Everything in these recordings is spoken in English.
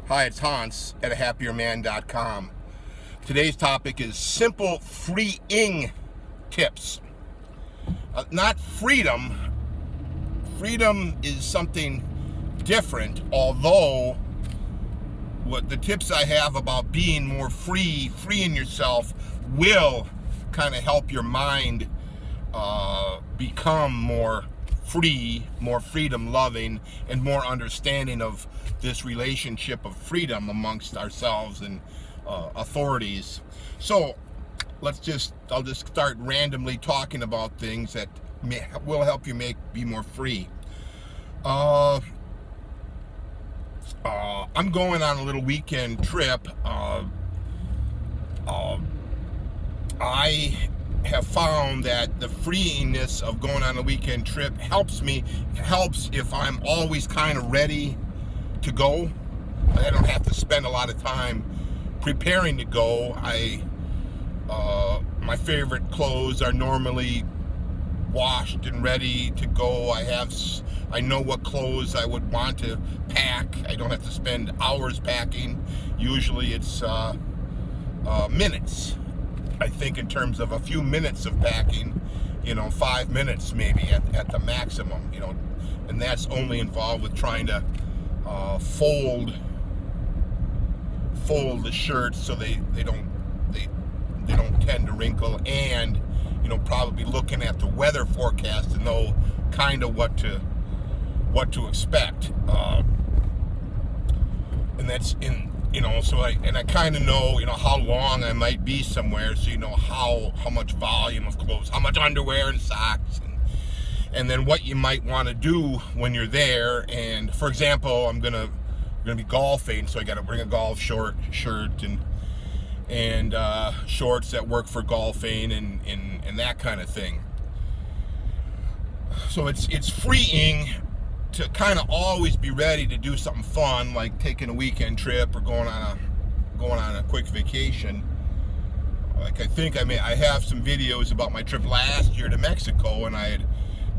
Hi, it's Hans at ahappierman.com. Today's topic is simple freeing tips. Not freedom. Freedom is something different, although what the tips I have about being more freeing yourself will kind of help your mind become more free, more freedom loving, and more understanding of this relationship of freedom amongst ourselves and authorities. So I'll just start randomly talking about things that will help you be more free. I'm going on a little weekend trip. I have found that the freeingness of going on a weekend trip helps if I'm always kind of ready to go. I don't have to spend a lot of time preparing to go. My favorite clothes are normally washed and ready to go. I know what clothes I would want to pack. I don't have to spend hours packing. Usually it's minutes. I think in terms of a few minutes of packing, 5 minutes maybe at the maximum, and that's only involved with trying to fold the shirts so they don't tend to wrinkle, and probably looking at the weather forecast to know kind of what to expect, and that's in. So I kind of know, how long I might be somewhere, so how much volume of clothes, how much underwear and socks, and then what you might want to do when you're there. And for example, I'm gonna be golfing, so I got to bring a golf shirt and shorts that work for golfing and that kind of thing. So it's freeing to kind of always be ready to do something fun, like taking a weekend trip or going on a quick vacation. Like I have some videos about my trip last year to Mexico, and I had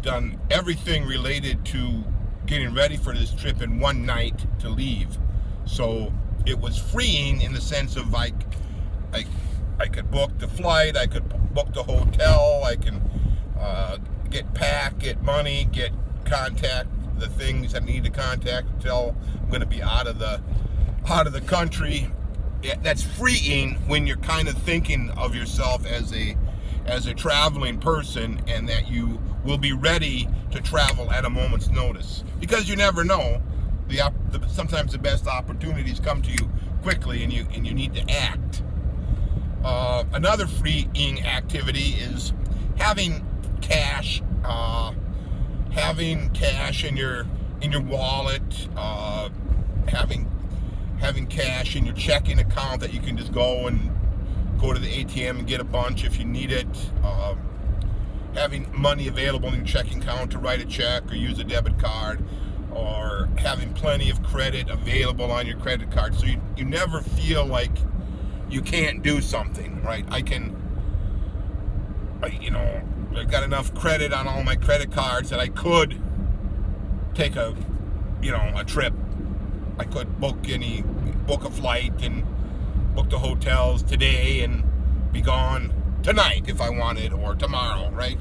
done everything related to getting ready for this trip in one night to leave. So it was freeing in the sense of I could book the flight, I could book the hotel, I can get money, contact the things I need to contact until I'm going to be out of the country. Yeah, that's freeing when you're kind of thinking of yourself as a traveling person, and that you will be ready to travel at a moment's notice, because you never know. Sometimes the best opportunities come to you quickly, and you need to act. Another freeing activity is having cash. Having cash in your wallet, having cash in your checking account that you can just go to the ATM and get a bunch if you need it. Having money available in your checking account to write a check or use a debit card, or having plenty of credit available on your credit card, so you never feel like you can't do something, right? I've got enough credit on all my credit cards that I could take a trip. I could book a flight and book the hotels today and be gone tonight if I wanted, or tomorrow, right?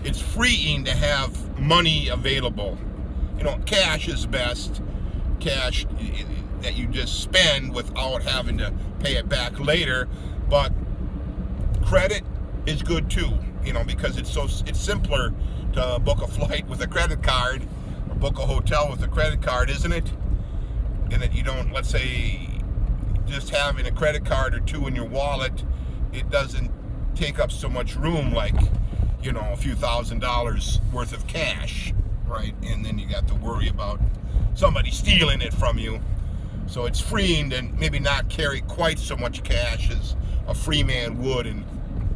It's freeing to have money available. Cash is best. Cash that you just spend without having to pay it back later. But credit is good too, because it's simpler to book a flight with a credit card or book a hotel with a credit card, isn't it? And that you don't, let's say, just having a credit card or two in your wallet, it doesn't take up so much room like, a few $1,000s worth of cash, right? And then you got to worry about somebody stealing it from you. So it's freeing to maybe not carry quite so much cash as a free man would in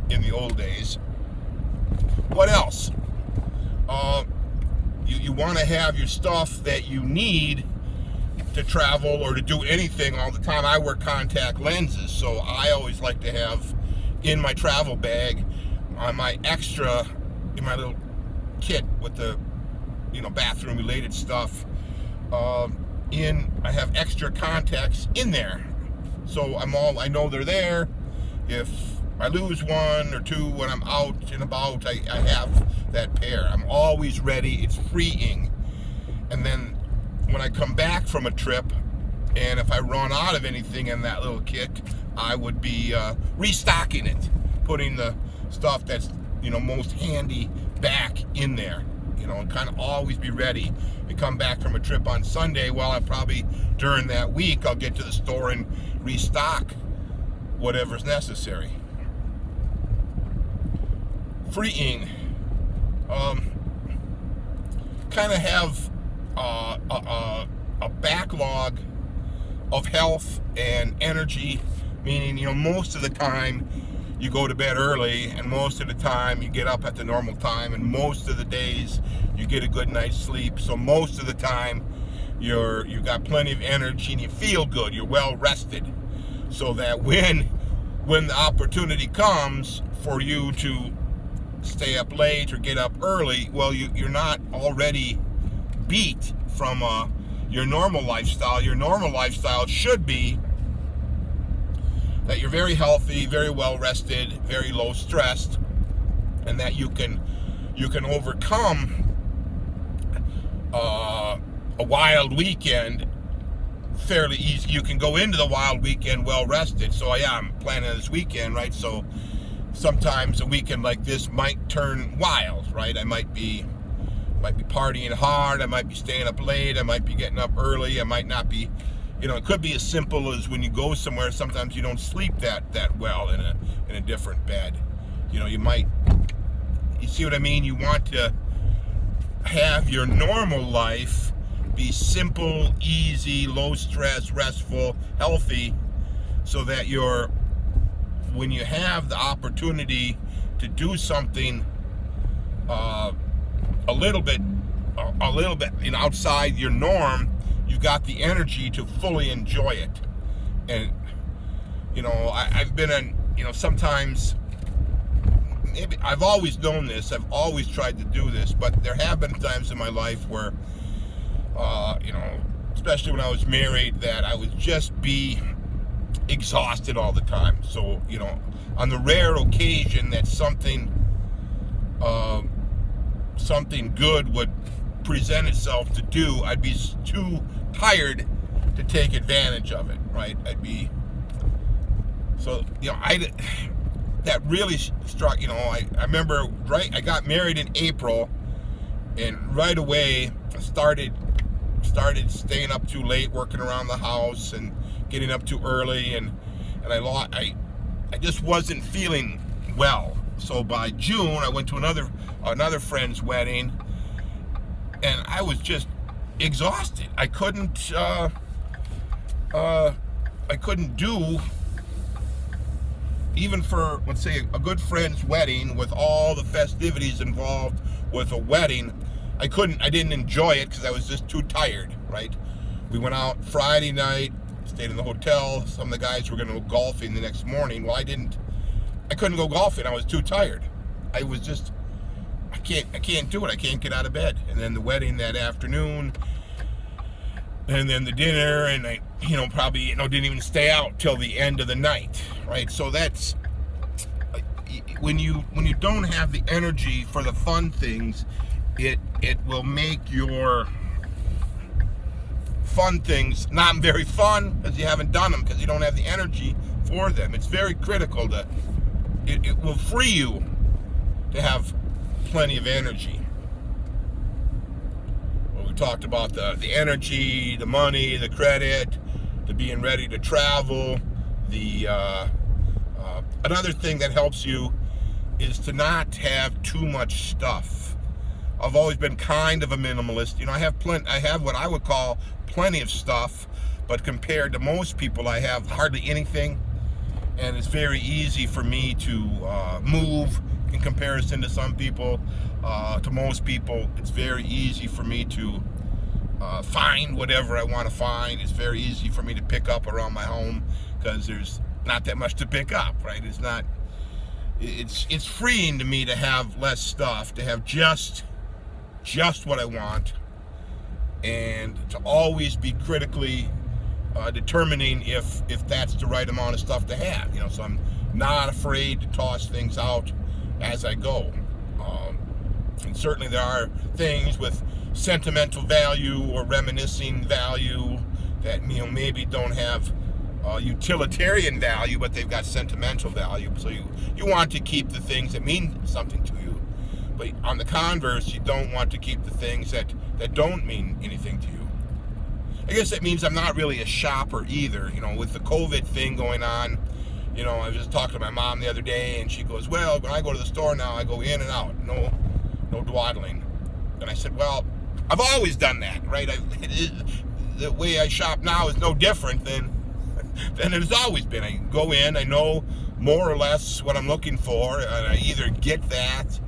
the old days. What else? You want to have your stuff that you need to travel or to do anything all the time. I wear contact lenses, so I always like to have in my travel bag my extra, in my little kit with the bathroom related stuff, I have extra contacts in there. So I know they're there. If I lose one or two when I'm out and about, I have that pair. I'm always ready. It's freeing. And then when I come back from a trip, and if I run out of anything in that little kit, I would be restocking it, putting the stuff that's most handy back in there, and kind of always be ready to come back from a trip on Sunday. Well, I probably during that week I'll get to the store and restock whatever's necessary. Freeing, kind of have a backlog of health and energy, meaning most of the time you go to bed early, and most of the time you get up at the normal time, and most of the days you get a good night's sleep. So most of the time you got plenty of energy and you feel good, you're well rested, so that when the opportunity comes for you to stay up late or get up early, well, you're not already beat from your normal lifestyle. Your normal lifestyle should be that you're very healthy, very well rested, very low stressed, and that you can overcome a wild weekend fairly easy. You can go into the wild weekend well rested. So I'm planning this weekend, right? So sometimes a weekend like this might turn wild, right? I might be partying hard, I might be staying up late, I might be getting up early, I might not be, it could be as simple as when you go somewhere, sometimes you don't sleep that well in a different bed. You see what I mean? You want to have your normal life be simple, easy, low stress, restful, healthy, so that when you have the opportunity to do something a little bit outside your norm, you've got the energy to fully enjoy it. And I've been in, sometimes, maybe I've always known this, I've always tried to do this, but there have been times in my life where especially when I was married, that I would just be exhausted all the time. So on the rare occasion that something good would present itself to do, I'd be too tired to take advantage of it, right? That really struck, I remember, right, I got married in April, and right away I started staying up too late, working around the house and getting up too early, and I just wasn't feeling well. So by June I went to another friend's wedding, and I was just exhausted. I couldn't do, even for, let's say, a good friend's wedding with all the festivities involved with a wedding, I didn't enjoy it because I was just too tired, right? We went out Friday night, stayed in the hotel. Some of the guys were going to go golfing the next morning. Well, I couldn't go golfing. I was too tired. I can't do it. I can't get out of bed. And then the wedding that afternoon, and then the dinner, and I, probably, didn't even stay out till the end of the night, right? So that's, when you don't have the energy for the fun things, it will make your fun things not very fun because you haven't done them, because you don't have the energy for them. It's very critical it will free you to have plenty of energy. Well, we talked about the energy, the money, the credit, the being ready to travel. Another thing that helps you is to not have too much stuff. I've always been kind of a minimalist. I have what I would call plenty of stuff, but compared to most people, I have hardly anything, and it's very easy for me to move in comparison to some people. To most people, it's very easy for me to find whatever I want to find. It's very easy for me to pick up around my home because there's not that much to pick up, right? It's freeing to me to have less stuff, to have just what I want, and to always be critically determining if that's the right amount of stuff to have. So I'm not afraid to toss things out as I go. And certainly there are things with sentimental value or reminiscing value that maybe don't have utilitarian value, but they've got sentimental value. So you want to keep the things that mean something to you. But on the converse, you don't want to keep the things that don't mean anything to you. I guess that means I'm not really a shopper either. With the COVID thing going on, I was just talking to my mom the other day, and she goes, well, when I go to the store now, I go in and out. No dawdling. And I said, well, I've always done that, right? The way I shop now is no different than it has always been. I go in, I know more or less what I'm looking for, and I either get that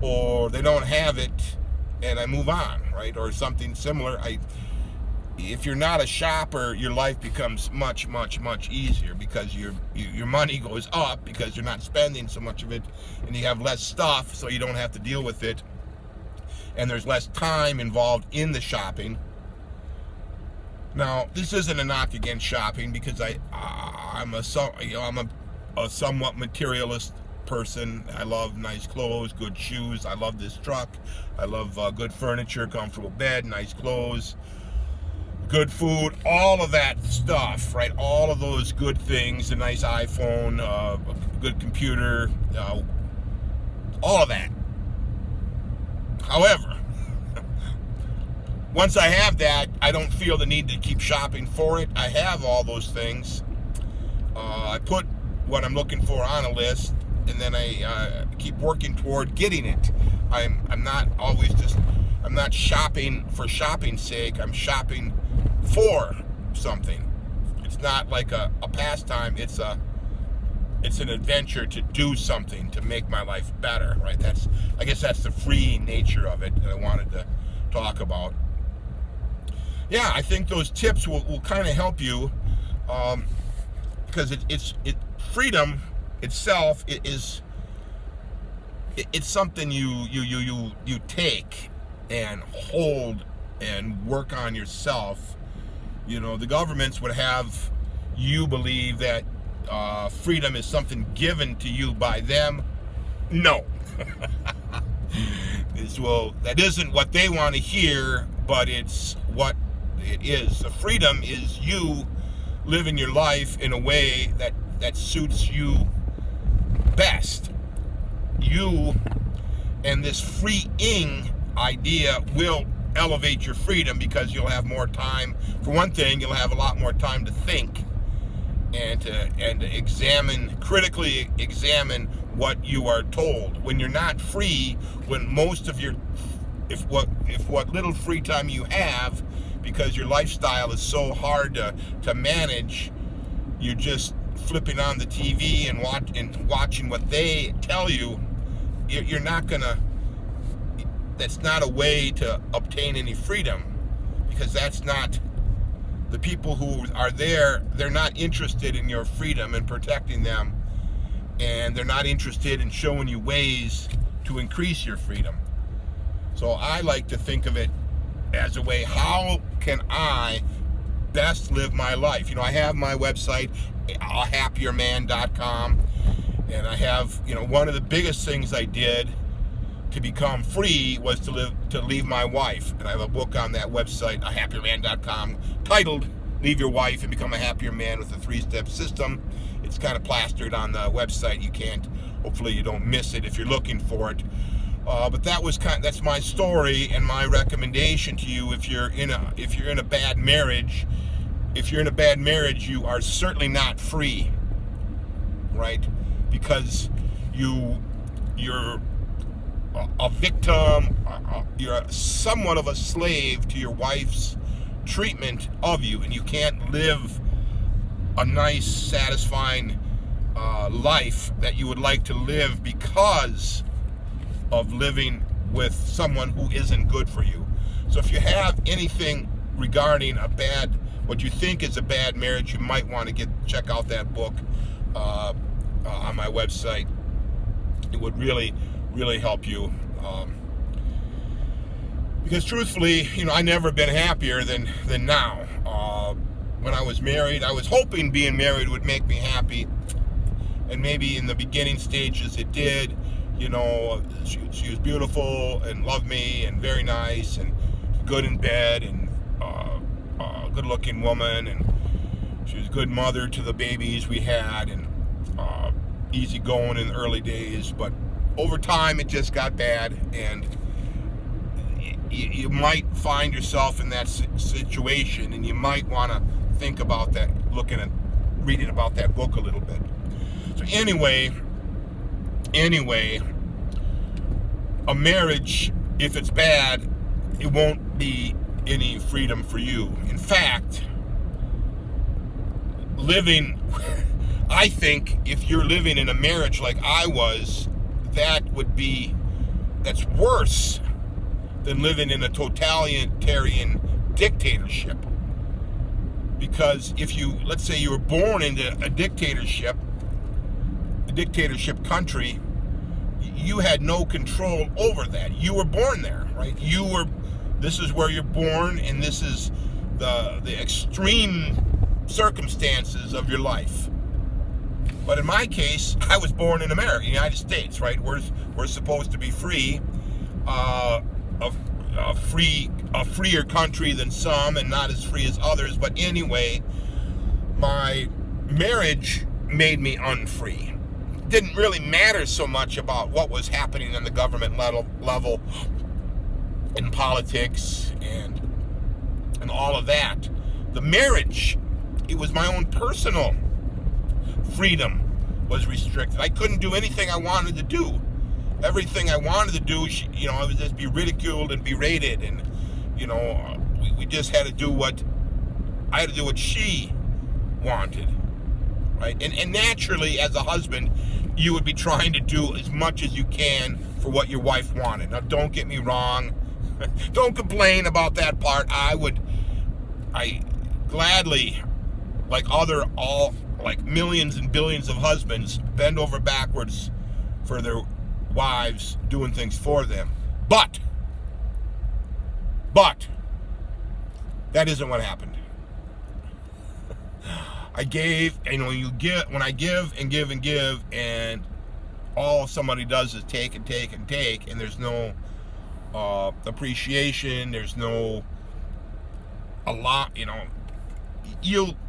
or they don't have it, and I move on, right? Or something similar. If you're not a shopper, your life becomes much, much, much easier because your money goes up because you're not spending so much of it, and you have less stuff, so you don't have to deal with it, and there's less time involved in the shopping. Now, this isn't a knock against shopping because I'm a somewhat materialist person. I love nice clothes, good shoes. I love this truck. I love good furniture, comfortable bed, nice clothes, good food, all of that stuff, right? All of those good things, a nice iPhone, a good computer, all of that. However, once I have that, I don't feel the need to keep shopping for it. I have all those things. I put what I'm looking for on a list, and then I keep working toward getting it. I'm not shopping for shopping's sake. I'm shopping for something. It's not like a pastime. It's an adventure to do something to make my life better, right? I guess that's the freeing nature of it that I wanted to talk about. Yeah, I think those tips will kind of help you, because freedom itself it's something you take and hold and work on yourself. The governments would have you believe that freedom is something given to you by them. No. That isn't what they want to hear, but it's what it is. The freedom is you living your life in a way that suits you best. You and this freeing idea will elevate your freedom because you'll have more time. For one thing, you'll have a lot more time to think and to critically examine what you are told. When you're not free, when most of if what little free time you have, because your lifestyle is so hard to manage, you're just flipping on the TV and watching what they tell you. You're not gonna. That's not a way to obtain any freedom, because that's not the people who are there. They're not interested in your freedom and protecting them, and they're not interested in showing you ways to increase your freedom. So I like to think of it as a way, how can I best live my life? I have my website, ahappierman.com, and I have, one of the biggest things I did to become free was to leave my wife. And I have a book on that website, ahappierman.com, titled Leave Your Wife and Become a Happier Man with a 3-Step System. It's kind of plastered on the website. Hopefully you don't miss it if you're looking for it. But that's my story and my recommendation to you. If you're in a bad marriage, you are certainly not free, right? Because you're a victim. You're somewhat of a slave to your wife's treatment of you, and you can't live a nice, satisfying life that you would like to live because of living with someone who isn't good for you. So if you have anything regarding what you think is a bad marriage, you might want to check out that book on my website. It would really, really help you. Because truthfully, I never been happier than now. When I was married, I was hoping being married would make me happy, and maybe in the beginning stages it did. She was beautiful and loved me and very nice and good in bed and good-looking woman, and she was a good mother to the babies we had, and easy going in the early days. But over time, it just got bad, and you might find yourself in that situation, and you might want to think about that, reading about that book a little bit. So anyway, a marriage, if it's bad, it won't be any freedom for you. In fact, I think if you're living in a marriage like I was, that's worse than living in a totalitarian dictatorship. Because let's say you were born into a dictatorship country, you had no control over that. You were born there, right? This is where you're born, and this is the extreme circumstances of your life. But in my case, I was born in America, United States, right? We're supposed to be free, a freer country than some, and not as free as others. But anyway, my marriage made me unfree. It didn't really matter so much about what was happening on the government level in politics and all of that. The marriage, it was my own personal freedom was restricted. I couldn't do anything I wanted to do. Everything I wanted to do, I would just be ridiculed and berated, and we just had to do what she wanted, right? And naturally, as a husband, you would be trying to do as much as you can for what your wife wanted. Now, don't get me wrong. Don't complain about that part. I gladly, like millions and billions of husbands, bend over backwards for their wives, doing things for them. But that isn't what happened. I gave, when I give and give and give, and all somebody does is take and take and take, and there's no appreciation, there's no a lot,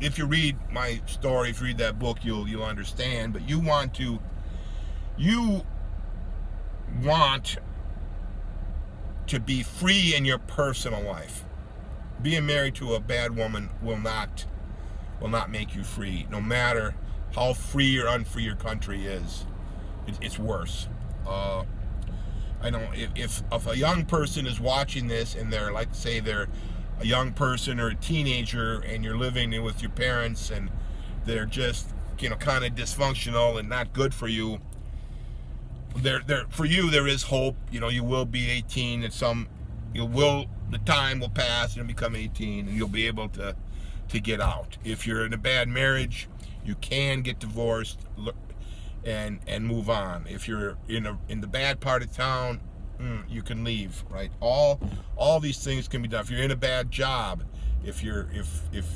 if you read my story, if you read that book, you'll understand. But you want to be free in your personal life. Being married to a bad woman will not make you free, no matter how free or unfree your country is. It's worse. I know if a young person is watching this, and they're a young person or a teenager, and you're living with your parents, and they're just kind of dysfunctional and not good for you, for you there is hope. You will be 18, and the time will pass and you'll become 18, and you'll be able to get out. If you're in a bad marriage, you can get divorced and move on. If you're in the bad part of town, you can leave, right? All these things can be done. If you're in a bad job, if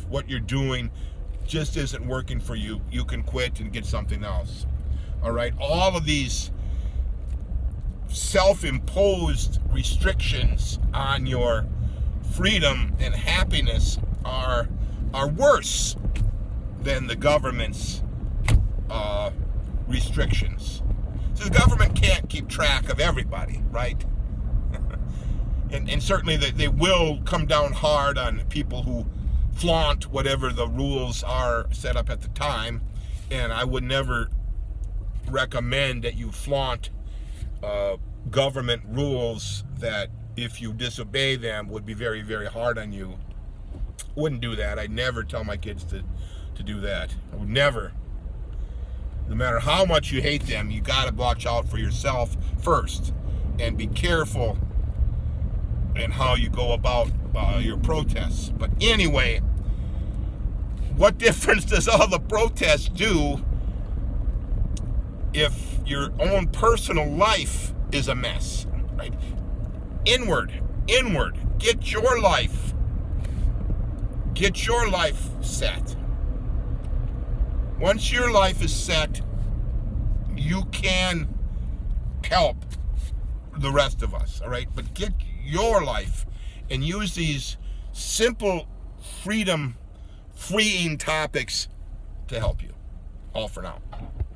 what you're doing just isn't working for you, you can quit and get something else. All right? All of these self-imposed restrictions on your freedom and happiness are worse than the government's restrictions. So the government can't keep track of everybody, right? and certainly they will come down hard on people who flaunt whatever the rules are set up at the time. And I would never recommend that you flaunt government rules that, if you disobey them, would be very, very hard on you. Wouldn't do that. I'd never tell my kids to do that. I would never. No matter how much you hate them, you got to watch out for yourself first, and be careful in how you go about your protests. But anyway, what difference does all the protests do if your own personal life is a mess, right? Inward inward. Get your life set. Once your life is set, you can help the rest of us, all right? But get your life and use these simple freeing topics to help you. All for now.